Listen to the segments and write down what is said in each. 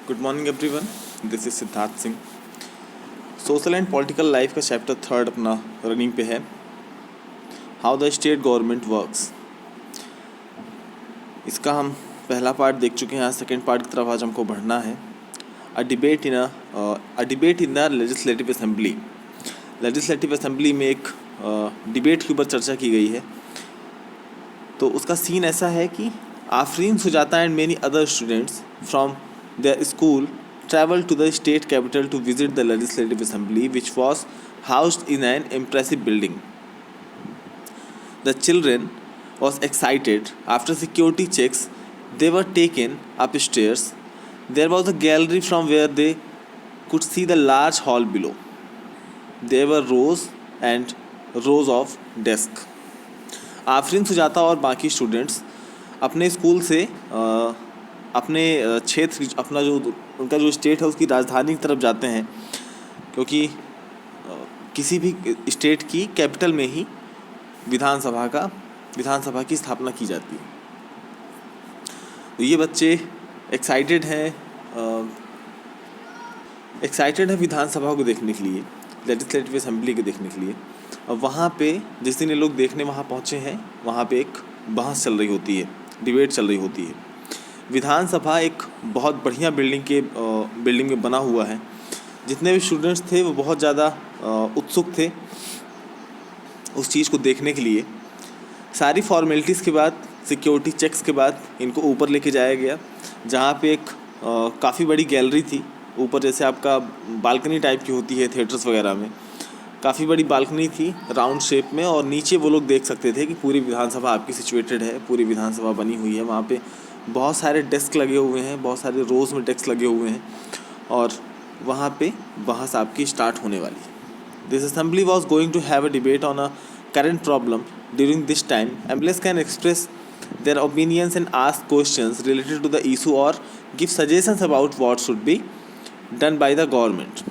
Good morning everyone, this is Siddharth Singh. Social and political life का chapter 3 अपना running पे है, how the state government works. इसका हम पहला पार्ट देख चुके हैं, आज सेकेंड पार्ट की तरफ आज हमको बढ़ना है। A debate in the legislative assembly. Legislative assembly में एक डिबेट के ऊपर चर्चा की गई है। तो उसका सीन ऐसा है कि Afreen Sujata and many other students from their school traveled to the state capital to visit the legislative assembly, which was housed in an impressive building. The children was excited. After security checks, they were taken upstairs. There was a gallery from where they could see the large hall below. There were rows and rows of desks. Afreen Sujata और बाकी students अपने school से अपने क्षेत्र, अपना जो उनका जो स्टेट है उसकी राजधानी की तरफ जाते हैं, क्योंकि किसी भी स्टेट की कैपिटल में ही विधानसभा की स्थापना की जाती है। तो ये बच्चे एक्साइटेड हैं विधानसभा को देखने के लिए, लेजिस्लेटिव असेंबली को देखने के लिए। और वहाँ पे जिस दिन ये लोग देखने वहाँ पहुँचे हैं, वहाँ पे एक बहस चल रही होती है, डिबेट चल रही होती है। विधानसभा एक बहुत बढ़िया बिल्डिंग में बना हुआ है। जितने भी स्टूडेंट्स थे वो बहुत ज़्यादा उत्सुक थे उस चीज़ को देखने के लिए। सारी फॉर्मेलिटीज़ के बाद, सिक्योरिटी चेक्स के बाद इनको ऊपर लेके जाया गया, जहाँ पे एक काफ़ी बड़ी गैलरी थी। ऊपर जैसे आपका बालकनी टाइप की होती है थिएटर्स वगैरह में, काफ़ी बड़ी बालकनी थी राउंड शेप में, और नीचे वो लोग देख सकते थे कि पूरी विधानसभा आपकी सिचुएटेड है, पूरी विधानसभा बनी हुई है। वहाँ पे बहुत सारे डेस्क लगे हुए हैं, बहुत सारे रोज़ में डेस्क लगे हुए हैं, और वहाँ पे बहस आपकी स्टार्ट होने वाली है। This assembly was going to have a debate on a current problem. During this time MLAs can express their opinions and ask questions related to the issue or give suggestions about what should be done by the government.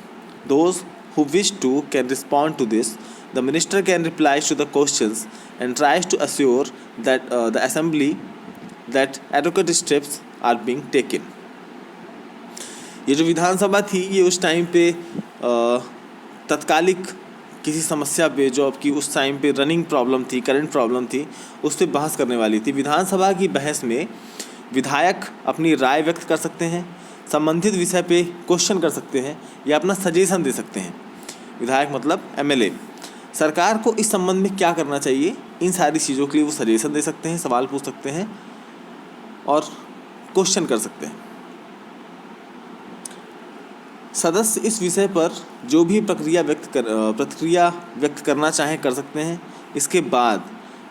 Those who wish to can respond to this. The minister can reply to the questions and tries to assure that the assembly that adequate steps are being taken. ये जो विधानसभा थी ये उस time पे तत्कालिक किसी समस्या पे, जो आपकी उस टाइम पे रनिंग प्रॉब्लम थी, करंट प्रॉब्लम थी, उस पर बहस करने वाली थी। विधानसभा की बहस में विधायक अपनी राय व्यक्त कर सकते हैं, संबंधित विषय पे क्वेश्चन कर सकते हैं या अपना सजेशन दे सकते हैं। विधायक मतलब एमएलए। सरकार को इस संबंध में क्या करना चाहिए, इन सारी चीज़ों के लिए वो सजेशन दे सकते हैं, सवाल पूछ सकते हैं और क्वेश्चन कर सकते हैं। सदस्य इस विषय पर जो भी प्रतिक्रिया व्यक्त करना चाहें कर सकते हैं। इसके बाद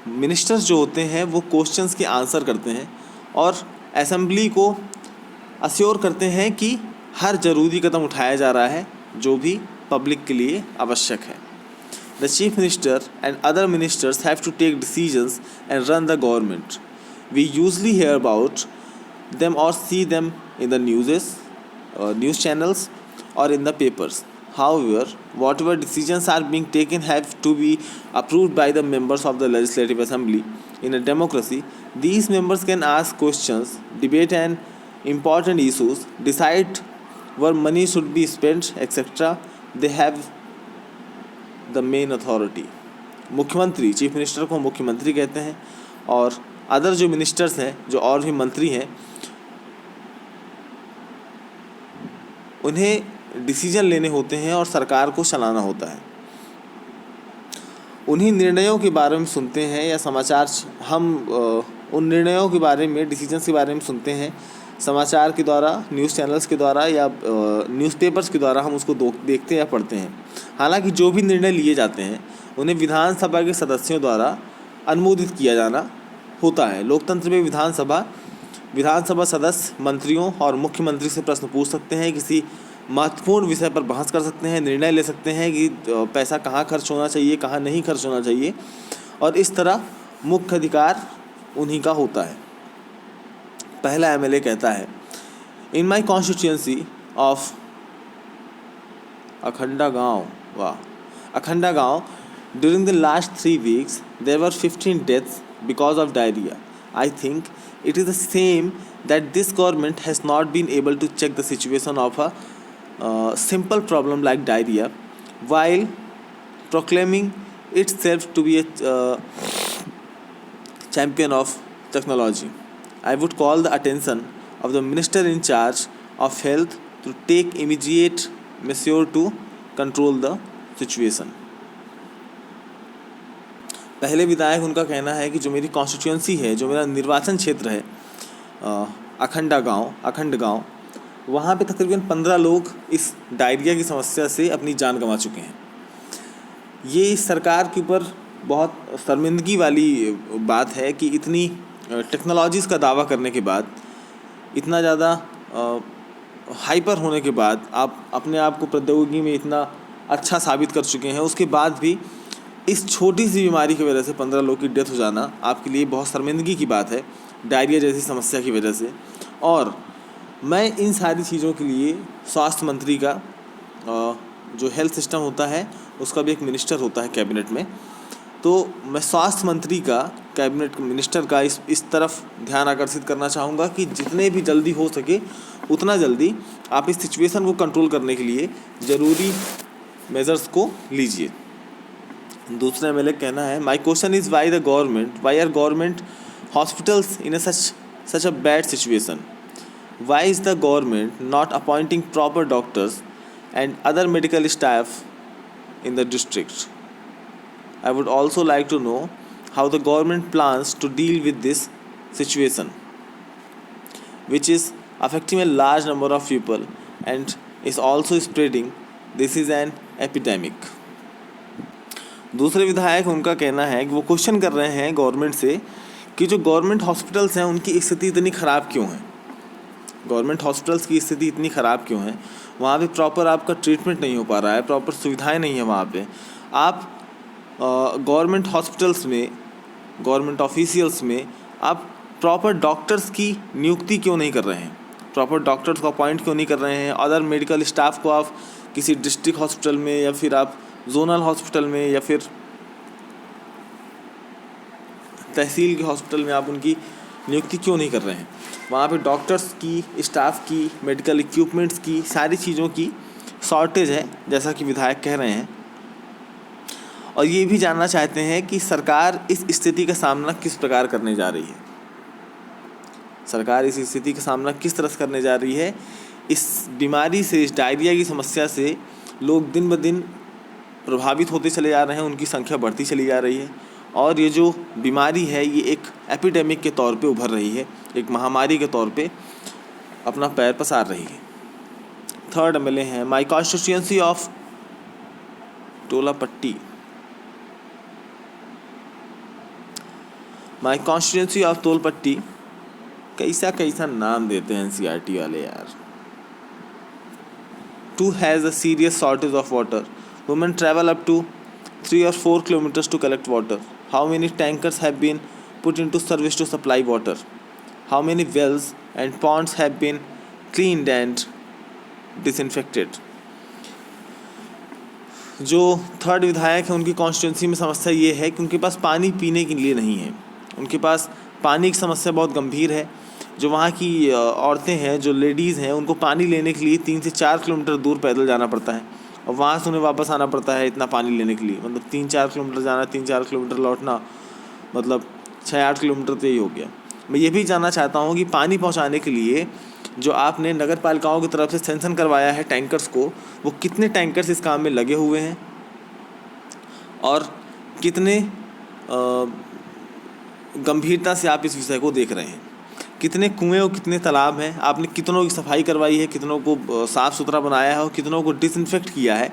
मिनिस्टर्स जो होते हैं वो क्वेश्चंस के आंसर करते हैं और असेंबली को अश्योर करते हैं कि हर ज़रूरी कदम उठाया जा रहा है जो भी पब्लिक के लिए आवश्यक है। The chief minister and other ministers have to take decisions and run the government. We usually hear about them or see them in the news channels or in the papers. However, whatever decisions are being taken have to be approved by the members of the legislative assembly. In a democracy, these members can ask questions, debate on important issues, decide where money should be spent, etc. They have the main authority. मुख्यमंत्री, chief minister को मुख्यमंत्री कहते हैं, और other जो ministers हैं, जो और भी मंत्री हैं, उन्हें डिसीजन लेने होते हैं और सरकार को चलाना होता है। उन्हीं निर्णयों के बारे में सुनते हैं या समाचार, हम उन निर्णयों के बारे में, डिसीजंस के बारे में सुनते हैं समाचार के द्वारा, न्यूज़ चैनल्स के द्वारा या न्यूज़पेपर्स के द्वारा हम उसको देखते या पढ़ते हैं। हालांकि जो भी निर्णय लिए जाते हैं उन्हें विधानसभा के सदस्यों द्वारा अनुमोदित किया जाना होता है। लोकतंत्र में विधानसभा सदस्य मंत्रियों और मुख्यमंत्री से प्रश्न पूछ सकते हैं, किसी महत्वपूर्ण विषय पर बहस कर सकते हैं, निर्णय ले सकते हैं कि पैसा कहाँ खर्च होना चाहिए, कहाँ नहीं खर्च होना चाहिए, और इस तरह मुख्य अधिकार उन्हीं का होता है। पहला एमएलए कहता है, इन माई कॉन्स्टिट्यूएंसी ऑफ अखंडा गाँव during the last 3 weeks there were 15 deaths because of diarrhea. I think it is the same that this government has not been able to check the situation of a simple problem like diarrhea while proclaiming itself to be a champion of technology. I would call the attention of the minister in charge of health to take immediate measure to control the situation. पहले विधायक उनका कहना है कि जो मेरी constituency है, जो मेरा निर्वाचन क्षेत्र है, अखंड गांव, वहाँ पे तकरीबन 15 लोग इस डायरिया की समस्या से अपनी जान गंवा चुके हैं। ये इस सरकार के ऊपर बहुत शर्मिंदगी वाली बात है कि इतनी टेक्नोलॉजीज़ का दावा करने के बाद, इतना ज़्यादा हाइपर होने के बाद, आप अपने आप को प्रौद्योगिकी में इतना अच्छा साबित कर चुके हैं, उसके बाद भी इस छोटी सी बीमारी की वजह से 15 लोग की डेथ हो जाना आपके लिए बहुत शर्मिंदगी की बात है, डायरिया जैसी समस्या की वजह से। और मैं इन सारी चीज़ों के लिए स्वास्थ्य मंत्री का जो हेल्थ सिस्टम होता है उसका भी एक मिनिस्टर होता है कैबिनेट में, तो मैं स्वास्थ्य मंत्री का, कैबिनेट मिनिस्टर का इस तरफ ध्यान आकर्षित करना चाहूँगा कि जितने भी जल्दी हो सके उतना जल्दी आप इस सिचुएशन को कंट्रोल करने के लिए ज़रूरी मेजर्स को लीजिए। दूसरा एमएलए कहना है, my question is why are government hospitals in such a bad situation? Why is the government not appointing proper doctors and other medical staff in the district? I would also like to know how the government plans to deal with this situation, which is affecting a large number of people and is also spreading. This is an epidemic. दूसरे विधायक उनका कहना है कि वो question कर रहे हैं गवर्नमेंट से कि जो गवर्नमेंट हॉस्पिटल्स हैं उनकी स्थिति इतनी ख़राब क्यों है, गवर्नमेंट हॉस्पिटल्स की स्थिति इतनी ख़राब क्यों है, वहाँ पे प्रॉपर आपका ट्रीटमेंट नहीं हो पा रहा है, प्रॉपर सुविधाएं नहीं है वहाँ पे। आप गवर्नमेंट हॉस्पिटल्स में, गवर्नमेंट ऑफिशियल्स में आप प्रॉपर डॉक्टर्स की नियुक्ति क्यों नहीं कर रहे हैं, प्रॉपर डॉक्टर्स को अपॉइंट क्यों नहीं कर रहे हैं, अदर मेडिकल स्टाफ को आप किसी डिस्ट्रिक्ट हॉस्पिटल में या फिर आप जोनल हॉस्पिटल में या फिर तहसील के हॉस्पिटल में आप उनकी नियुक्ति क्यों नहीं कर रहे हैं। वहाँ पे डॉक्टर्स की, स्टाफ की, मेडिकल इक्विपमेंट्स की, सारी चीज़ों की शॉर्टेज है, जैसा कि विधायक कह रहे हैं। और ये भी जानना चाहते हैं कि सरकार इस स्थिति का सामना किस प्रकार करने जा रही है, सरकार इस स्थिति का सामना किस तरह से करने जा रही है। इस बीमारी से, इस डायरिया की समस्या से लोग दिन ब दिन प्रभावित होते चले जा रहे हैं, उनकी संख्या बढ़ती चली जा रही है और ये जो बीमारी है ये एक एपिडेमिक के तौर पे उभर रही है, एक महामारी के तौर पे अपना पैर पसार रही है। थर्ड एमएलए हैं, my constituency of Tolapatti, my constituency of Tolpatti, कैसा नाम देते हैं एनसीईआरटी वाले यार। Too has a serious shortage of water, women travel up to 3 or 4 kilometers to collect water. How many tankers have been put into service to supply water? How many wells and ponds have been cleaned and disinfected? जो third विधायक है उनकी constituency में समस्या ये है कि उनके पास पानी पीने के लिए नहीं है, उनके पास पानी की समस्या बहुत गंभीर है। जो वहाँ की औरतें हैं, जो लेडीज़ हैं, उनको पानी लेने के लिए 3 से 4 किलोमीटर दूर पैदल जाना पड़ता है और वहाँ से उन्हें वापस आना पड़ता है इतना पानी लेने के लिए। मतलब 3-4 किलोमीटर जाना, 3-4 किलोमीटर लौटना, मतलब 6-8 किलोमीटर तो यही हो गया। मैं ये भी जानना चाहता हूँ कि पानी पहुँचाने के लिए जो आपने नगर पालिकाओं की तरफ से सेंक्शन करवाया है टैंकर्स को, वो कितने टैंकर्स इस काम में लगे हुए हैं और कितने गंभीरता से आप इस विषय को देख रहे हैं, कितने कुएं और कितने तालाब हैं, आपने कितनों की सफाई करवाई है, कितनों को साफ़ सुथरा बनाया है और कितनों को डिसइंफेक्ट किया है,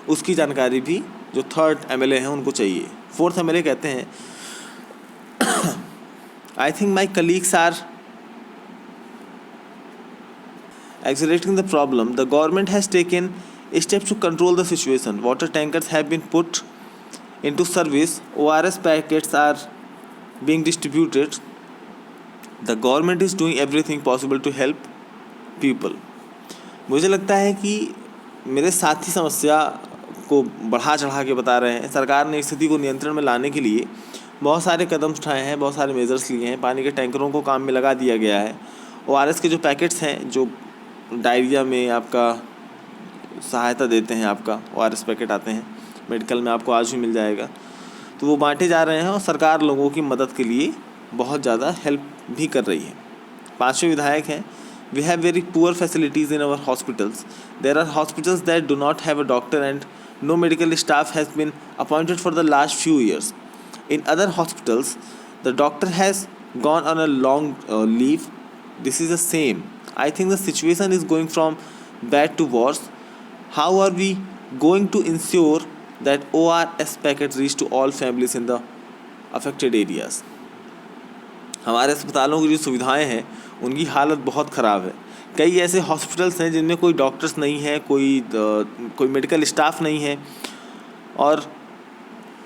उसकी जानकारी भी जो थर्ड एमएलए हैं उनको चाहिए। फोर्थ एमएलए कहते हैं, I think my colleagues are accelerating the problem. The government has taken steps to control the situation. Water tankers have been put into service. ORS packets are being distributed. The government is doing everything possible to help people. मुझे लगता है कि मेरे साथी समस्या को बढ़ा चढ़ा के बता रहे हैं। सरकार ने स्थिति को नियंत्रण में लाने के लिए बहुत सारे कदम उठाए हैं, बहुत सारे मेजर्स लिए हैं। पानी के टैंकरों को काम में लगा दिया गया है। ORS के जो पैकेट्स हैं जो डायरिया में आपका सहायता देते हैं, आपका ORS पैकेट आते हैं मेडिकल में, आपको आज भी मिल जाएगा, तो वो बांटे जा रहे हैं और सरकार लोगों की मदद के लिए बहुत ज़्यादा हेल्प भी कर रही है। 5वें विधायक हैं, we have very poor facilities in our hospitals. There are hospitals that do not have a doctor and no medical staff has been appointed for the last few years. In other hospitals, the doctor has gone on a long leave. This is the same. I think the situation is going from bad to worse. How are we going to ensure that ORS packets reach to all families in the affected areas? हमारे अस्पतालों की जो सुविधाएं हैं उनकी हालत बहुत ख़राब है। कई ऐसे हॉस्पिटल्स हैं जिनमें कोई डॉक्टर्स नहीं है, कोई मेडिकल स्टाफ नहीं है, और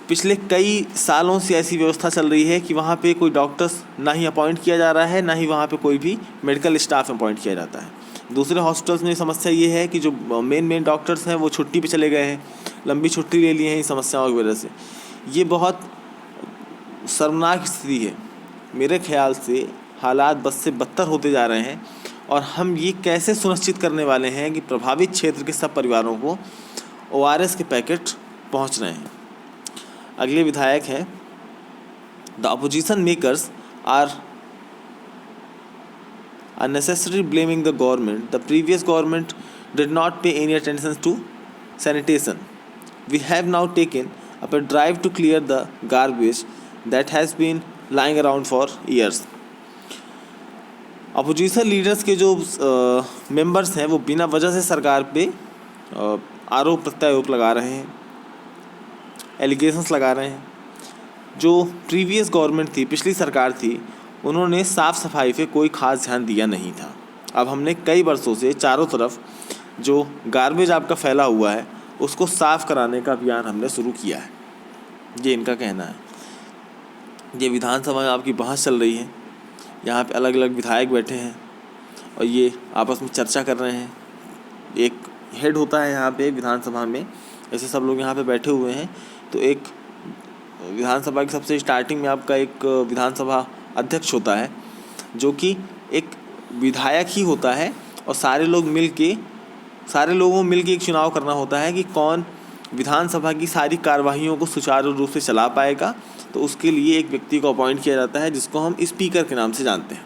पिछले कई सालों से ऐसी व्यवस्था चल रही है कि वहाँ पे कोई डॉक्टर्स ना ही अपॉइंट किया जा रहा है, ना ही वहाँ पे कोई भी मेडिकल स्टाफ अपॉइंट किया जाता है। दूसरे हॉस्पिटल्स में समस्या ये है कि जो मेन डॉक्टर्स हैं वो छुट्टी पे चले गए हैं, लंबी छुट्टी ले ली है इन समस्याओं की वजह से। ये बहुत शर्मनाक स्थिति है। मेरे ख्याल से हालात बद से बदतर होते जा रहे हैं और हम ये कैसे सुनिश्चित करने वाले हैं कि प्रभावित क्षेत्र के सब परिवारों को ORS के पैकेट पहुंच रहे हैं। अगले विधायक हैं, the opposition makers are unnecessarily blaming the government. The previous government did not pay any attention to sanitation. We have now taken up a drive to clear the garbage that has been lying around for years. Opposition leaders के जो members हैं वो बिना वजह से सरकार पे आरोप प्रत्यारोप लगा रहे हैं, एलिगेशंस लगा रहे हैं। जो प्रीवियस गवर्नमेंट थी, पिछली सरकार थी, उन्होंने साफ़ सफाई पे कोई ख़ास ध्यान दिया नहीं था। अब हमने कई वर्षों से चारों तरफ जो गार्बेज आपका फैला हुआ है उसको साफ़ कराने का अभियान हमने शुरू किया है, ये इनका कहना है। ये विधानसभा में आपकी बहस चल रही है, यहाँ पे अलग अलग विधायक बैठे हैं और ये आपस में चर्चा कर रहे हैं। एक हेड होता है यहाँ पे विधानसभा में, ऐसे सब लोग यहाँ पे बैठे हुए हैं। तो एक विधानसभा की सबसे स्टार्टिंग में आपका एक विधानसभा अध्यक्ष होता है जो कि एक विधायक ही होता है, और सारे लोगों को मिल के एक चुनाव करना होता है कि कौन विधानसभा की सारी कार्यवाहियों को सुचारू रूप से चला पाएगा। तो उसके लिए एक व्यक्ति को अपॉइंट किया जाता है जिसको हम स्पीकर के नाम से जानते हैं,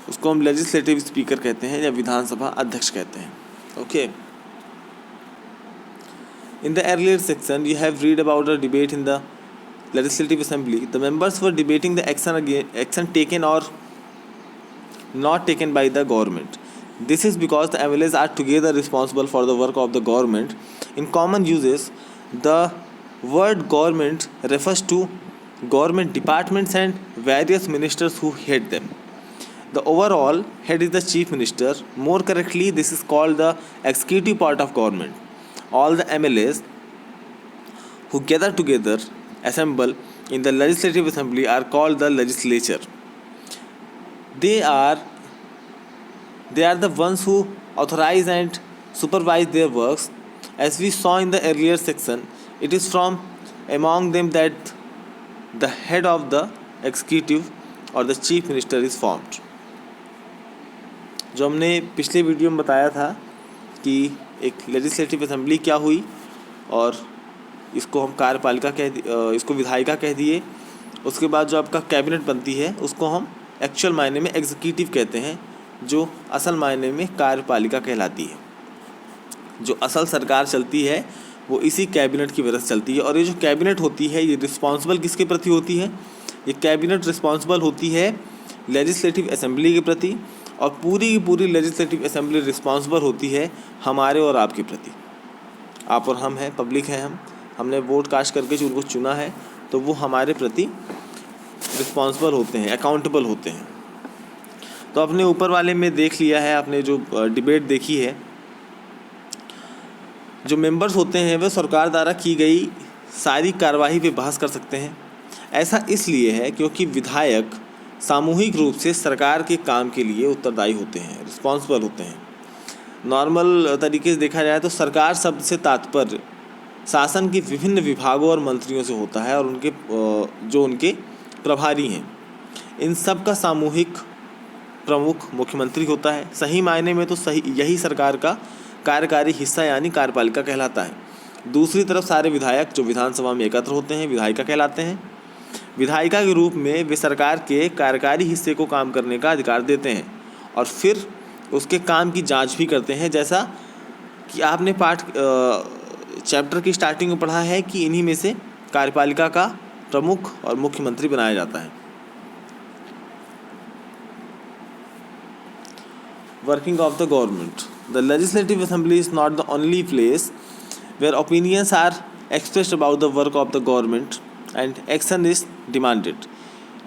उसको हम लेजिस्लेटिव स्पीकर कहते हैं या विधानसभा अध्यक्ष कहते हैं। Okay, in the earlier section you have read about the debate in the legislative assembly. The members were debating the action taken or not taken by the government. This is because the MLAs are together responsible for the work of the government. In common uses, the word government refers to government departments and various ministers who head them. The overall head is the chief minister. More correctly, this is called the executive part of government. All the MLAs who gather together assemble in the legislative assembly are called the legislature. They are the ones who authorize and supervise their works. As we saw in the earlier section, it is from among them that the head of the executive or the chief minister is formed. जो हमने पिछले video में बताया था कि एक legislative assembly क्या हुई, और इसको हम कार्यपालिका इसको विधायिका कह दिए। उसके बाद जो आपका कैबिनेट बनती है उसको हम एक्चुअल मायने में एग्जीक्यूटिव कहते हैं, जो असल मायने में कार्यपालिका कहलाती है। जो असल सरकार चलती है वो इसी कैबिनेट की वजह से चलती है। और ये जो कैबिनेट होती है ये रिस्पॉन्सिबल किसके प्रति होती है? ये कैबिनेट रिस्पॉन्सिबल होती है लेजिस्लेटिव असेंबली के प्रति, और पूरी की पूरी लेजिस्लेटिव असेंबली रिस्पॉन्सिबल होती है हमारे और आपके प्रति। आप और हम हैं, पब्लिक हैं, हमने वोट कास्ट करके उनको चुना है, तो वो हमारे प्रति रिस्पॉन्सिबल होते हैं, अकाउंटेबल होते हैं। तो अपने ऊपर वाले में देख लिया है आपने, जो डिबेट देखी है, जो मेंबर्स होते हैं वे सरकार द्वारा की गई सारी कार्रवाई पे बहस कर सकते हैं। ऐसा इसलिए है क्योंकि विधायक सामूहिक रूप से सरकार के काम के लिए उत्तरदायी होते हैं, रिस्पॉन्सिबल होते हैं। नॉर्मल तरीके से देखा जाए तो सरकार शब्द से तात्पर्य शासन के विभिन्न विभागों और मंत्रियों से होता है और उनके जो उनके प्रभारी हैं, इन सब का सामूहिक प्रमुख मुख्यमंत्री होता है। सही मायने में तो यही सरकार का कार्यकारी हिस्सा यानी कार्यपालिका कहलाता है। दूसरी तरफ सारे विधायक जो विधानसभा में एकत्र होते हैं विधायिका कहलाते हैं। विधायिका के रूप में वे सरकार के कार्यकारी हिस्से को काम करने का अधिकार देते हैं और फिर उसके काम की जांच भी करते हैं, जैसा कि आपने चैप्टर की स्टार्टिंग में पढ़ा है कि इन्हीं में से कार्यपालिका का प्रमुख और मुख्यमंत्री बनाया जाता है। Working of the government. The Legislative Assembly is not the only place where opinions are expressed about the work of the government and action is demanded.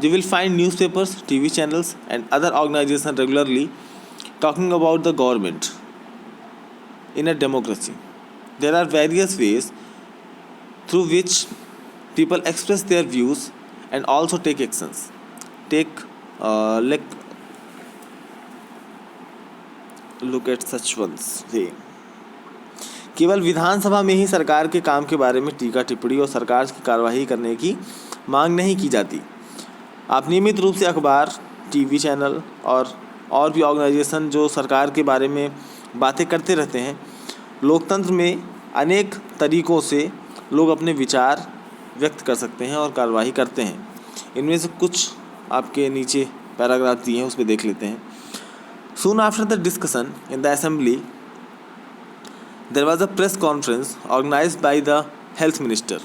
You will find newspapers, TV channels, and other organizations regularly talking about the government. In a democracy, there are various ways through which people express their views and also take actions. Look at such ones. केवल विधानसभा में ही सरकार के काम के बारे में टीका टिप्पणी और सरकार की कार्यवाही करने की मांग नहीं की जाती। आप नियमित रूप से अखबार, टीवी चैनल और भी ऑर्गेनाइजेशन जो सरकार के बारे में बातें करते रहते हैं। लोकतंत्र में अनेक तरीक़ों से लोग अपने विचार व्यक्त कर सकते हैं और कार्यवाही करते हैं। इनमें से कुछ आपके नीचे पैराग्राफ दिए हैं, उसमें देख लेते हैं। Soon after the discussion in the assembly, there was a press conference organized by the health minister.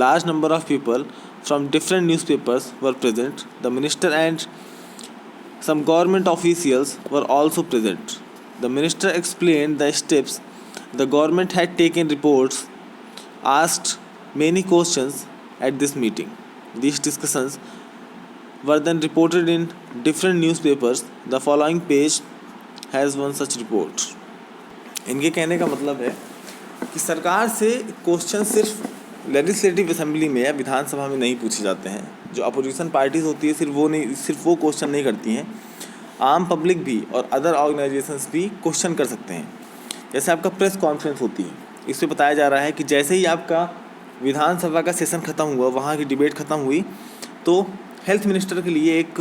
Large number of people from different newspapers were present. The minister and some government officials were also present. The minister explained the steps the government had taken, reports, asked many questions at this meeting. These discussions were then reported in different newspapers. The following page has one such report. इनके कहने का मतलब है कि सरकार से question सिर्फ legislative assembly में या विधानसभा में नहीं पूछे जाते हैं। जो अपोजिशन पार्टीज़ होती है सिर्फ वो क्वेश्चन नहीं करती हैं, आम पब्लिक भी और अदर ऑर्गेनाइजेशंस भी क्वेश्चन कर सकते हैं। जैसे आपका प्रेस कॉन्फ्रेंस होती है, इसमें बताया जा रहा है कि जैसे ही आपका विधानसभा का सेशन ख़त्म हुआ, वहाँ की डिबेट ख़त्म हुई, तो हेल्थ मिनिस्टर के लिए एक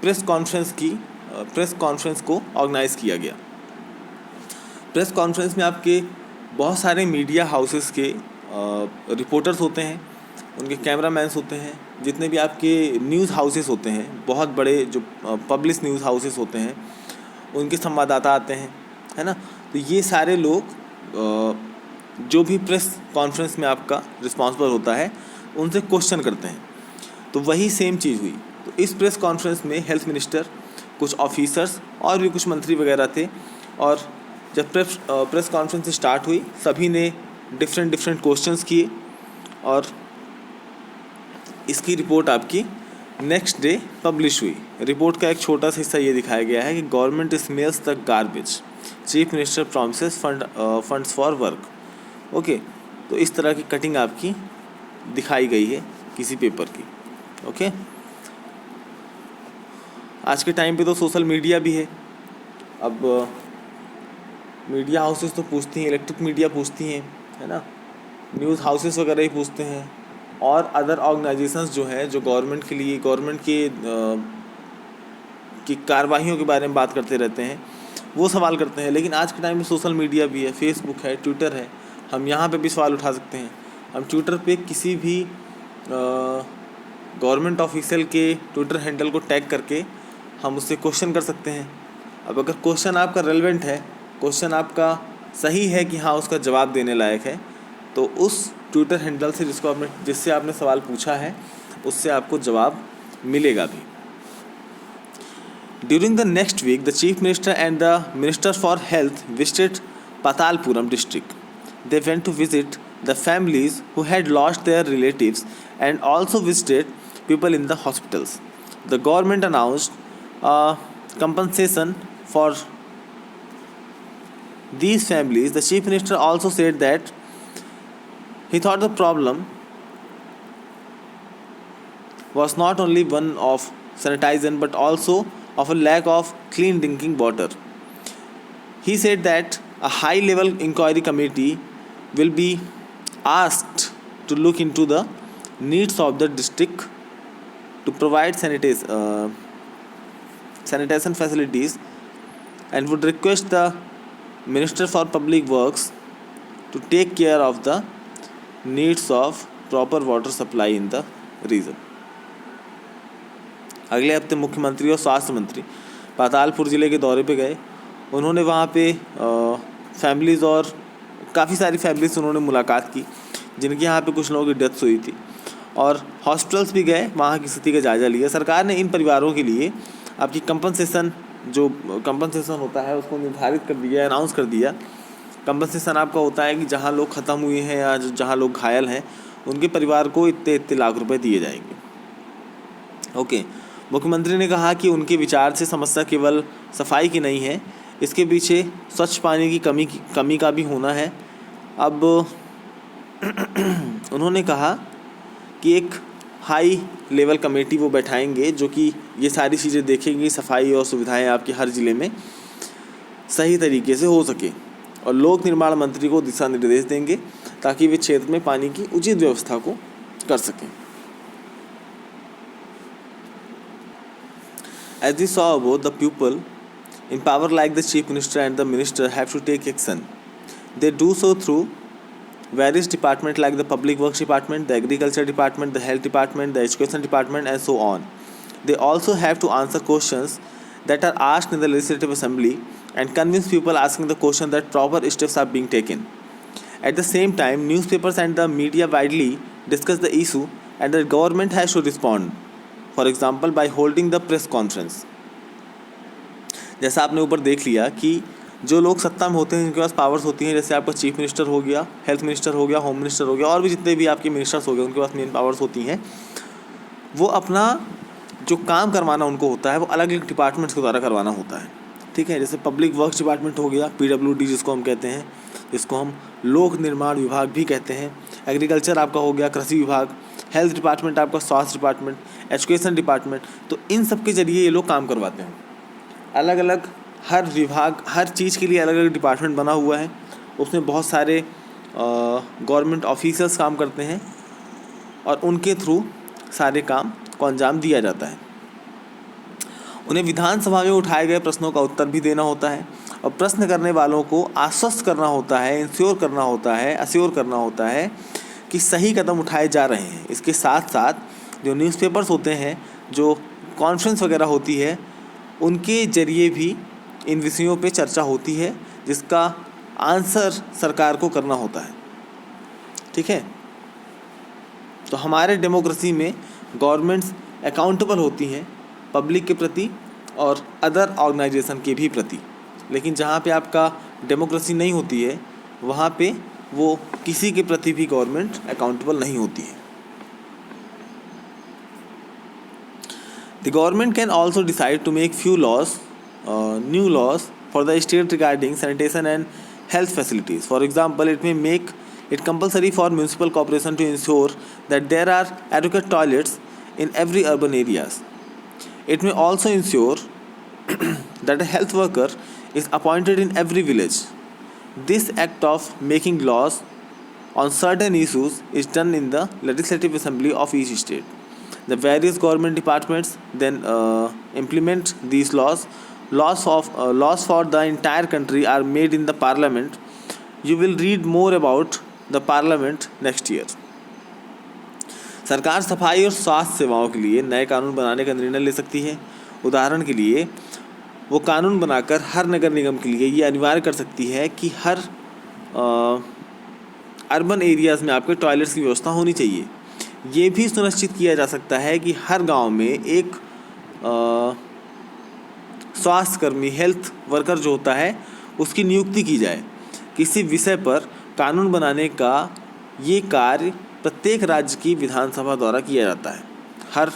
प्रेस कॉन्फ्रेंस को ऑर्गेनाइज़ किया गया। प्रेस कॉन्फ्रेंस में आपके बहुत सारे मीडिया हाउसेस के रिपोर्टर्स होते हैं, उनके कैमरामैन्स होते हैं, जितने भी आपके न्यूज़ हाउसेस होते हैं, बहुत बड़े जो पब्लिश न्यूज़ हाउसेस होते हैं, उनके संवाददाता आते हैं, है ना। तो ये सारे लोग जो भी प्रेस कॉन्फ्रेंस में आपका रिस्पॉन्सिबल होता है उनसे क्वेश्चन करते हैं। तो वही सेम चीज़ हुई। तो इस प्रेस कॉन्फ्रेंस में हेल्थ मिनिस्टर, कुछ ऑफिसर्स और भी कुछ मंत्री वगैरह थे, और जब प्रेस कॉन्फ्रेंस स्टार्ट हुई सभी ने डिफरेंट क्वेश्चंस किए और इसकी रिपोर्ट आपकी नेक्स्ट डे पब्लिश हुई। रिपोर्ट का एक छोटा सा हिस्सा ये दिखाया गया है कि government smells the garbage, chief minister promises funds for work. Okay, तो इस तरह की कटिंग आपकी दिखाई गई है किसी पेपर की। ओके, आज के टाइम पे तो सोशल मीडिया भी है। अब मीडिया हाउसेस तो पूछती हैं, इलेक्ट्रिक मीडिया पूछती हैं, है ना, न्यूज़ हाउसेस वगैरह ही पूछते हैं, और अदर ऑर्गेनाइजेशंस जो हैं जो गवर्नमेंट की कार्रवाइयों के बारे में बात करते रहते हैं, वो सवाल करते हैं। लेकिन आज के टाइम में सोशल मीडिया भी है, फेसबुक है, ट्विटर है, हम यहाँ पे भी सवाल उठा सकते हैं। हम ट्विटर पे किसी भी गवर्नमेंट ऑफिशियल के ट्विटर हैंडल को टैग करके हम उससे क्वेश्चन कर सकते हैं। अब अगर क्वेश्चन आपका रेलेवेंट है, क्वेश्चन आपका सही है कि हाँ उसका जवाब देने लायक है, तो उस ट्विटर हैंडल से जिससे आपने सवाल पूछा है उससे आपको जवाब मिलेगा भी। During the next week the chief minister and the minister for health visited Patalpuram district. They went to visit the families who had lost their relatives and also visited people in the hospitals. The government announced compensation for these families. The chief minister also said that he thought the problem was not only one of sanitation but also of a lack of clean drinking water. He said that a high-level inquiry committee will be asked to look into the needs of the district to provide sanitation facilities and would request the Minister for Public Works to take care of the needs of proper water supply in the region. अगले हफ्ते मुख्यमंत्री और स्वास्थ्य मंत्री पातालपुर ज़िले के दौरे पे गए। उन्होंने वहाँ पे फैमिलीज़ और काफ़ी सारी फैमिली से उन्होंने मुलाकात की जिनके यहाँ पे कुछ लोगों की डेथ्स हुई थी, और हॉस्पिटल्स भी गए, वहाँ की स्थिति का जायज़ा लिया। सरकार ने इन परिवारों के लिए आपकी कंपनसेशन होता है उसको निर्धारित कर दिया, अनाउंस कर दिया। कंपनसेशन आपका होता है कि जहाँ लोग ख़त्म हुए हैं या जहाँ लोग घायल हैं उनके परिवार को इतने लाख रुपए दिए जाएंगे। ओके, मुख्यमंत्री ने कहा कि उनके विचार से समस्या केवल सफाई की नहीं है, इसके पीछे स्वच्छ पानी की कमी का भी होना है। अब उन्होंने कहा कि एक हाई लेवल कमेटी वो बैठाएंगे जो कि ये सारी चीज़ें देखेंगी, सफाई और सुविधाएं आपके हर ज़िले में सही तरीके से हो सके, और लोक निर्माण मंत्री को दिशा निर्देश देंगे ताकि वे क्षेत्र में पानी की उचित व्यवस्था को कर सकें। As we saw above, the people in power like the Chief Minister and the Minister have to take action. They do so through various departments like the Public Works Department, the Agriculture Department, the Health Department, the Education Department and so on. They also have to answer questions that are asked in the Legislative Assembly and convince people asking the question that proper steps are being taken. At the same time, newspapers and the media widely discuss the issue and the government has to respond. For example by holding the press conference. जैसा आपने ऊपर देख लिया कि जो लोग सत्ता में होते हैं जिनके पास पावर्स होती हैं, जैसे आपका चीफ मिनिस्टर हो गया, हेल्थ मिनिस्टर हो गया, होम मिनिस्टर हो गया, और भी जितने भी आपके मिनिस्टर्स हो गए उनके पास मेन पावर्स होती हैं, वो अपना जो काम करवाना उनको होता है वो अलग अलग डिपार्टमेंट्स के द्वारा करवाना होता है। ठीक है, जैसे पब्लिक वर्क्स डिपार्टमेंट हो गया, PWD जिसको हम कहते हैं, जिसको हम लोक निर्माण विभाग भी कहते हैं, एग्रीकल्चर आपका हो गया कृषि विभाग, हेल्थ डिपार्टमेंट आपका स्वास्थ्य डिपार्टमेंट, एजुकेशन डिपार्टमेंट। तो इन सब के ज़रिए ये लोग काम करवाते हैं। अलग अलग हर विभाग, हर चीज़ के लिए अलग अलग डिपार्टमेंट बना हुआ है, उसमें बहुत सारे गवर्नमेंट ऑफिसर्स काम करते हैं और उनके थ्रू सारे काम को अंजाम दिया जाता है। उन्हें विधानसभा में उठाए गए प्रश्नों का उत्तर भी देना होता है और प्रश्न करने वालों को आश्वस्त करना होता है, इंश्योर करना होता है कि सही कदम उठाए जा रहे हैं। इसके साथ साथ जो न्यूज़पेपर्स होते हैं, जो कॉन्फ्रेंस वगैरह होती है, उनके ज़रिए भी इन विषयों पे चर्चा होती है जिसका आंसर सरकार को करना होता है। ठीक है, तो हमारे डेमोक्रेसी में गवर्नमेंट्स अकाउंटेबल होती हैं पब्लिक के प्रति और अदर ऑर्गेनाइजेशन के भी प्रति, लेकिन जहाँ पे आपका डेमोक्रेसी नहीं होती है वहाँ पे वो किसी के प्रति भी गवर्नमेंट अकाउंटेबल नहीं होती है। The government can also decide to make few laws, new laws for the state regarding sanitation and health facilities. For example, it may make it compulsory for municipal corporation to ensure that there are adequate toilets in every urban areas. It may also ensure that a health worker is appointed in every village. This act of making laws on certain issues is done in the legislative assembly of each state. The various government departments then implement these laws. Laws for the entire country are made in the parliament. You will read more about the parliament next year. सरकार सफाई और स्वास्थ्य सेवाओं के लिए नए कानून बनाने का निर्णय ले सकती है। उदाहरण के लिए वो कानून बनाकर हर नगर निगम के लिए ये अनिवार्य कर सकती है कि हर अर्बन एरियाज़ में आपके टॉयलेट्स की व्यवस्था होनी चाहिए। ये भी सुनिश्चित किया जा सकता है कि हर गांव में एक स्वास्थ्यकर्मी, हेल्थ वर्कर जो होता है, उसकी नियुक्ति की जाए। किसी विषय पर कानून बनाने का ये कार्य प्रत्येक राज्य की विधानसभा द्वारा किया जाता है। हर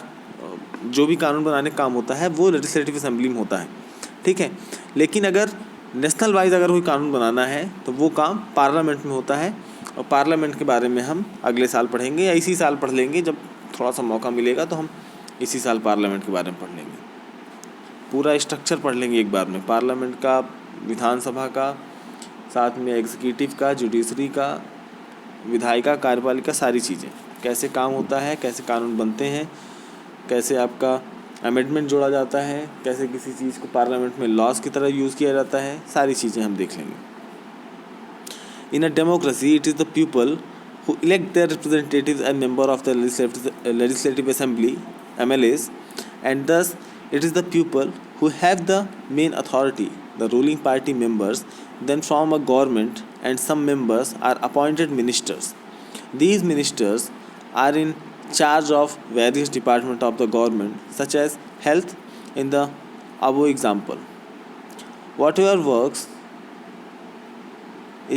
जो भी कानून बनाने का काम होता है वो लेजिस्लेटिव असेंबली में होता है। ठीक है, लेकिन अगर नेशनल वाइज अगर कोई कानून बनाना है तो वो काम पार्लियामेंट में होता है, और पार्लियामेंट के बारे में हम अगले साल पढ़ेंगे या इसी साल पढ़ लेंगे। जब थोड़ा सा मौका मिलेगा तो हम इसी साल पार्लियामेंट के बारे में पढ़ लेंगे, पूरा स्ट्रक्चर पढ़ लेंगे एक बार में, पार्लियामेंट का, विधानसभा का, साथ में एग्जीक्यूटिव का, जुडिशरी का, विधायिका, कार्यपालिका, सारी चीज़ें, कैसे काम होता है, कैसे कानून बनते हैं, कैसे आपका अमेंडमेंट जोड़ा जाता है, कैसे किसी चीज़ को पार्लियामेंट में लॉज की तरह यूज़ किया जाता है, सारी चीज़ें हम देख लेंगे। In a democracy it is the people who elect their representatives and member of the legislative assembly MLAs, and thus it is the people who have the main authority. The ruling party members then form a government and some members are appointed ministers. These ministers are in charge of various departments of the government such as health in the above example. Whatever works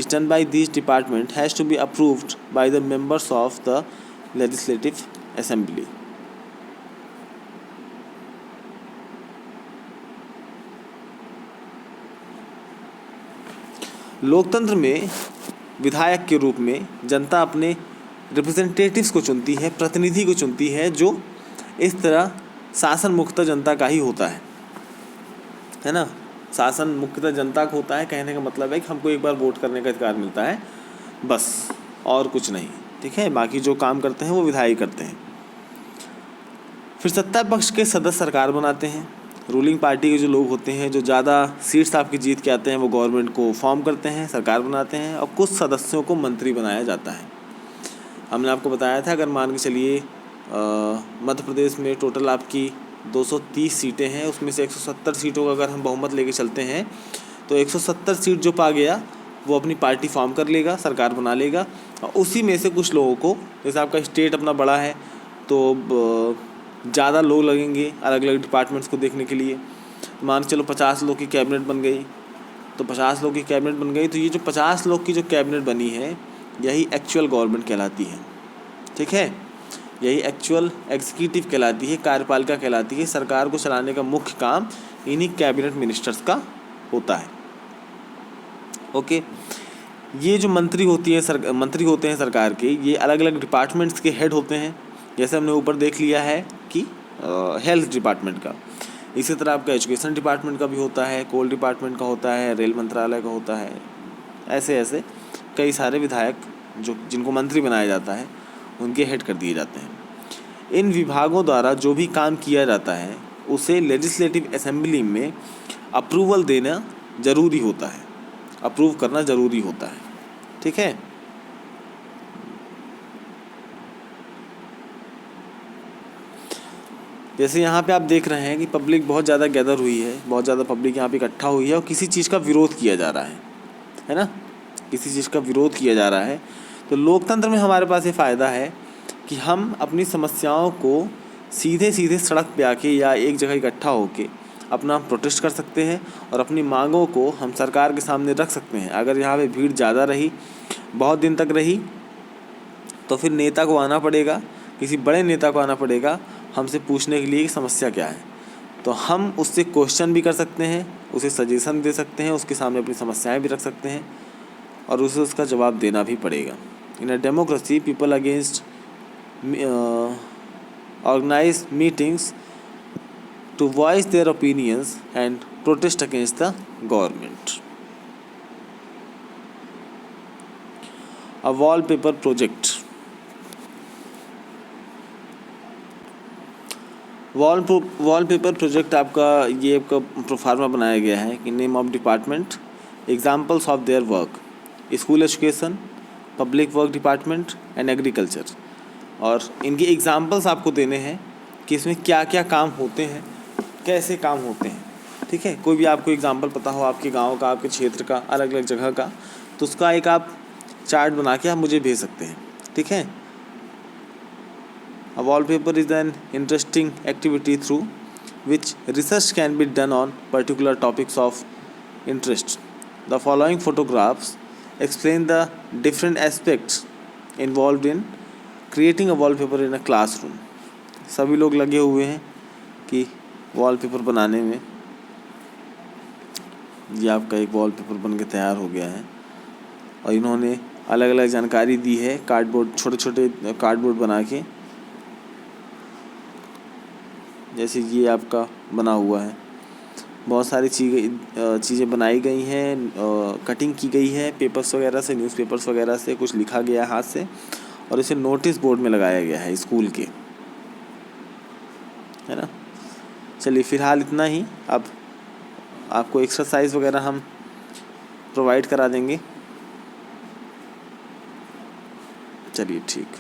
is done by these department has to be approved by the members of the legislative assembly. लोकतंत्र में विधायक के रूप में जनता अपने representatives को चुनती है, प्रतिनिधि को चुनती है, जो इस तरह शासन मुख्यतः जनता का ही होता है ना। शासन मुख्यतः जनता का होता है, कहने का मतलब है कि हमको एक बार वोट करने का अधिकार मिलता है, बस, और कुछ नहीं, ठीक है। बाकी जो काम करते हैं वो विधायक करते हैं। फिर सत्ता पक्ष के सदस्य सरकार बनाते हैं। रूलिंग पार्टी के जो लोग होते हैं, जो ज़्यादा सीट्स आपकी जीत के आते हैं, वो गवर्नमेंट को फॉर्म करते हैं, सरकार बनाते हैं, और कुछ सदस्यों को मंत्री बनाया जाता है। हमने आपको बताया था, अगर मान के चलिए मध्य प्रदेश में टोटल आपकी 230 सीटें हैं, उसमें से 170 सीटों का अगर हम बहुमत लेके चलते हैं तो 170 सीट जो पा गया वो अपनी पार्टी फॉर्म कर लेगा, सरकार बना लेगा, और उसी में से कुछ लोगों को, जैसे आपका स्टेट अपना बड़ा है तो ज़्यादा लोग लगेंगे अलग अलग डिपार्टमेंट्स को देखने के लिए। मान चलो 50 लोग की कैबिनेट बन गई, तो 50 लोग की कैबिनेट बन गई, तो ये जो 50 लोग की जो कैबिनेट बनी है यही एक्चुअल गवर्नमेंट कहलाती है, ठीक है। यही एक्चुअल एग्जीक्यूटिव कहलाती है, कार्यपालिका कहलाती है। सरकार को चलाने का मुख्य काम इन्हीं कैबिनेट मिनिस्टर्स का होता है। ओके, ये जो मंत्री होते हैं सरकार के, ये अलग अलग डिपार्टमेंट्स के हेड होते हैं। जैसे हमने ऊपर देख लिया है कि हेल्थ डिपार्टमेंट का, इसी तरह आपका एजुकेशन डिपार्टमेंट का भी होता है, कोल डिपार्टमेंट का होता है, रेल मंत्रालय का होता है। ऐसे ऐसे कई सारे विधायक जिनको मंत्री बनाया जाता है उनके हेड कर दिए जाते हैं। इन विभागों द्वारा जो भी काम किया जाता है उसे लेजिस्लेटिव असेंबली में अप्रूवल देना ज़रूरी होता है, अप्रूव करना ज़रूरी होता है, ठीक है। जैसे यहाँ पे आप देख रहे हैं कि पब्लिक बहुत ज़्यादा गैदर हुई है, बहुत ज़्यादा पब्लिक यहाँ पे इकट्ठा हुई है और किसी चीज़ का विरोध किया जा रहा है ना, किसी चीज़ का विरोध किया जा रहा है। तो लोकतंत्र में हमारे पास ये फ़ायदा है कि हम अपनी समस्याओं को सीधे सड़क पे आके या एक जगह इकट्ठा होके अपना प्रोटेस्ट कर सकते हैं और अपनी मांगों को हम सरकार के सामने रख सकते हैं। अगर यहाँ पे भीड़ ज़्यादा रही, बहुत दिन तक रही, तो फिर नेता को आना पड़ेगा, किसी बड़े नेता को आना पड़ेगा हमसे पूछने के लिए कि समस्या क्या है। तो हम उससे क्वेश्चन भी कर सकते हैं, उसे सजेशन दे सकते हैं, उसके सामने अपनी समस्याएं भी रख सकते हैं और उसे उसका जवाब देना भी पड़ेगा। In a democracy people against organize meetings to voice their opinions and protest against the government. A wallpaper project. Wallpaper project आपका ये आपका प्रोफार्मा बनाया गया है कि name of department, examples of their work, school education, public work department and agriculture. और इनके examples आपको देने हैं कि इसमें क्या क्या काम होते हैं, कैसे काम होते हैं, ठीक है। कोई भी आपको एग्जाम्पल पता हो आपके गांव का, आपके क्षेत्र का, अलग अलग जगह का, तो उसका एक आप चार्ट बना के आप मुझे भेज सकते हैं, ठीक है। A wallpaper is an interesting activity through which research can be done on particular topics of interest. The following photographs explain the different aspects involved in creating a wallpaper in a classroom. सभी लोग लगे हुए हैं कि wallpaper बनाने में। ये आपका एक वॉलपेपर बन के तैयार हो गया है और इन्होंने अलग अलग जानकारी दी है कार्डबोर्ड, छोटे छोटे कार्डबोर्ड बना के, जैसे ये आपका बना हुआ है। बहुत सारी चीज़ें बनाई गई हैं, कटिंग की गई है पेपर्स वगैरह से, न्यूज़पेपर्स वगैरह से, कुछ लिखा गया है हाथ से और इसे नोटिस बोर्ड में लगाया गया है स्कूल के, है ना। चलिए फ़िलहाल इतना ही। अब आपको एक्सरसाइज वगैरह हम प्रोवाइड करा देंगे। चलिए ठीक।